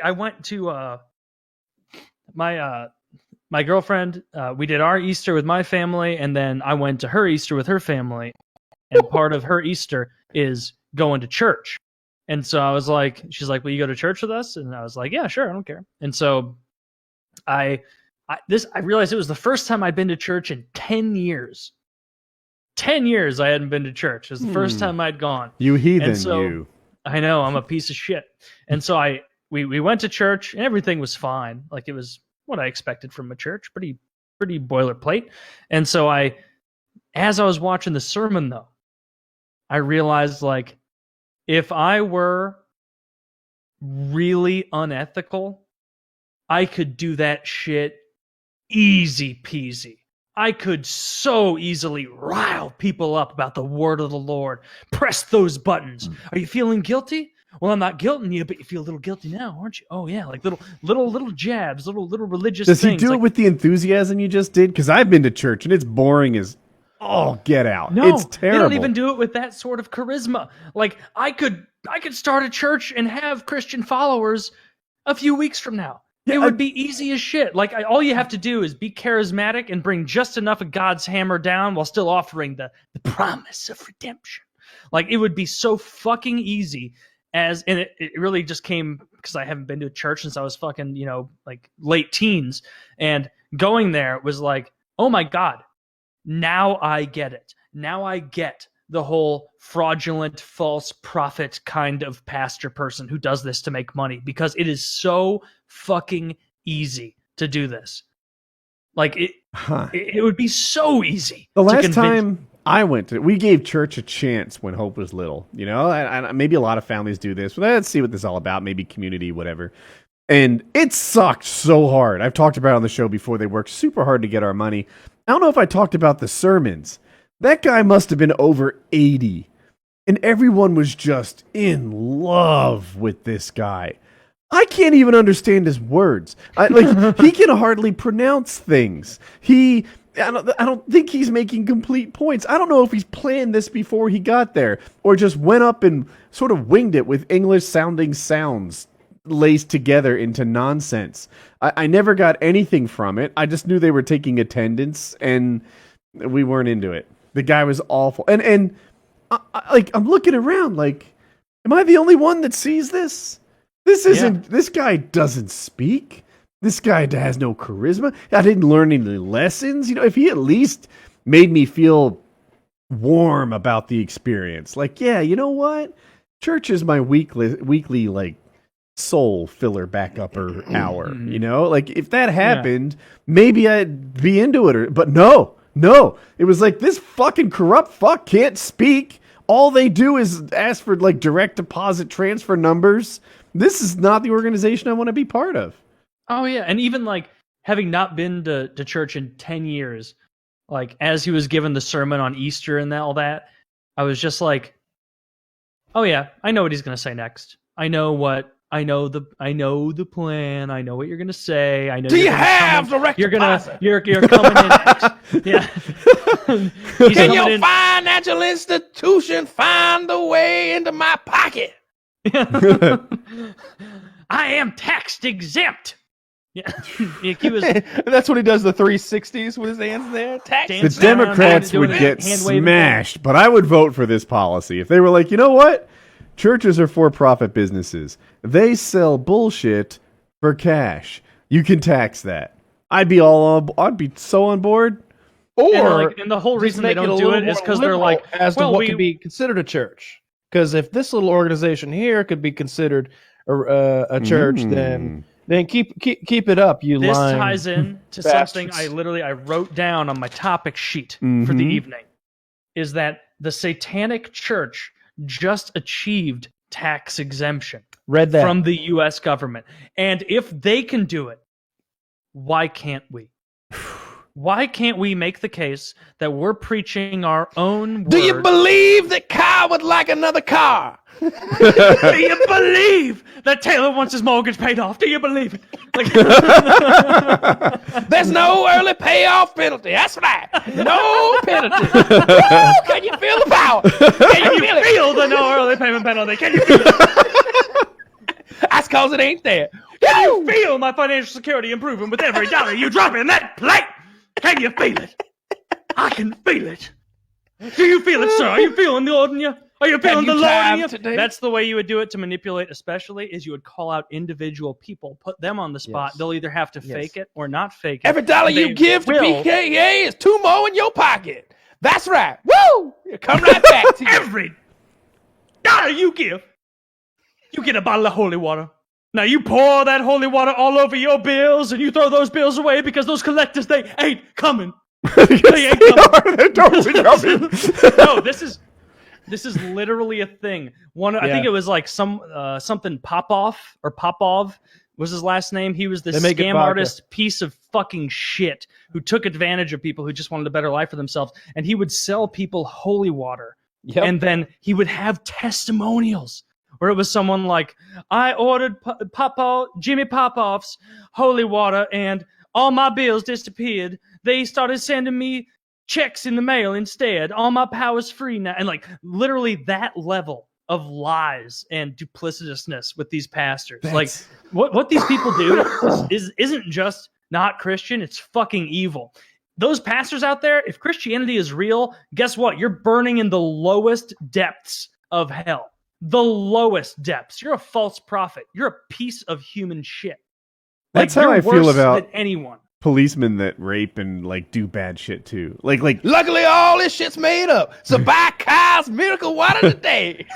I went to my girlfriend. We did our Easter with my family, and then I went to her Easter with her family. And part of her Easter is going to church. And so I was like, she's like, will you go to church with us? And I was like, yeah, sure, I don't care. And so I realized it was the first time I'd been to church in 10 years. 10 years I hadn't been to church. It was the first time I'd gone. You heathen, and so, you. I know, I'm a piece of shit. And so we went to church, and everything was fine. Like, it was what I expected from a church, pretty boilerplate. And so as I was watching the sermon, though, I realized, like, if I were really unethical, I could do that shit easy peasy. I could so easily rile people up about the word of the Lord. Press those buttons. Are you feeling guilty? Well, I'm not guilting you, but you feel a little guilty now, aren't you? Oh yeah, like little jabs, little religious things. Does he do it with the enthusiasm you just did? Because I've been to church and it's boring as get out. No, it's terrible. They don't even do it with that sort of charisma. Like, I could start a church and have Christian followers a few weeks from now. It would be easy as shit. Like, all you have to do is be charismatic and bring just enough of God's hammer down while still offering the promise of redemption. Like, it would be so fucking easy. And it really just came because I haven't been to a church since I was fucking, like late teens. And going there was like, oh my God, now I get it. Now I get the whole fraudulent, false prophet kind of pastor person who does this to make money, because it is so fucking easy to do this. Like, it would be so easy. The last time I went to, we gave church a chance when Hope was little, and maybe a lot of families do this, but let's see what this is all about. Maybe community, whatever. And it sucked so hard. I've talked about it on the show before. They worked super hard to get our money. I don't know if I talked about the sermons. That guy must have been over 80. And everyone was just in love with this guy. I can't even understand his words. He can hardly pronounce things. I don't think he's making complete points. I don't know if he's planned this before he got there, or just went up and sort of winged it with English-sounding sounds laced together into nonsense. I never got anything from it. I just knew they were taking attendance, and we weren't into it. The guy was awful. And I'm looking around like, am I the only one that sees this? This guy doesn't speak. This guy has no charisma. I didn't learn any lessons. If he at least made me feel warm about the experience. Like, yeah, you know what? Church is my weekly like soul filler backup hour. Like, if that happened, maybe I'd be into it. But no. It was like, this fucking corrupt fuck can't speak. All they do is ask for like direct deposit transfer numbers. This is not the organization I want to be part of. Oh yeah, and even like having not been to church in 10 years, like as he was given the sermon on Easter and all that, I was just like, oh yeah, I know what he's gonna say next. I know the plan. I know what you're gonna say. I know. Do you have direct deposit? You're coming in next. Yeah. Can your financial institution find the way into my pocket? I am tax exempt. Yeah, that's what he does. The 360s with his hands there. The Democrats would get smashed, but I would vote for this policy if they were like, you know what? Churches are for-profit businesses. They sell bullshit for cash. You can tax that. I'd be so on board. And the whole reason they don't do it is because they're like, as to what could be considered a church. Because if this little organization here could be considered a church, then keep it up. This ties in to something I wrote down on my topic sheet for the evening. Is that the Satanic Church just achieved tax exemption from the U.S. government. And if they can do it, why can't we? Why can't we make the case that we're preaching our own word? Do you believe that Kyle would like another car? Do you believe that Taylor wants his mortgage paid off? Do you believe it? There's no early payoff penalty. That's right. No penalty. Can you feel the power? Can you feel the no early payment penalty? Can you feel it? That's because it ain't there. Can you feel my financial security improving with every dollar you drop in that plate? Can you feel it? I can feel it. Do you feel it, sir? Are you feeling the Lord in you? Are you feeling the Lord in you? Today? That's the way you would do it to manipulate, especially, is you would call out individual people, put them on the spot. Yes. They'll either have to fake it or not fake it. Every dollar They you give to will- PKA is 2 more in your pocket. That's right. Woo! It come right back to you. Every dollar you give, you get a bottle of holy water. Now you pour that holy water all over your bills, and you throw those bills away because those collectors, they ain't coming. They ain't coming. They're totally coming. No, this is literally a thing. I think it was like something Popov was his last name. He was this They make good scam vodka. artist piece of fucking shit who took advantage of people who just wanted a better life for themselves, and he would sell people holy water. Yep. And then he would have testimonials where it was someone like, I ordered Jimmy Popov's holy water and all my bills disappeared. They started sending me checks in the mail instead. All my power's free now. And like literally that level of lies and duplicitousness with these pastors. Like what these people do isn't just not Christian, it's fucking evil. Those pastors out there, if Christianity is real, guess what? You're burning in the lowest depths of hell. The lowest depths. You're a false prophet. You're a piece of human shit. That's how I feel worse about than anyone. policemen that rape and like do bad shit too. Like Luckily, all this shit's made up. So buy Kyle's miracle water today.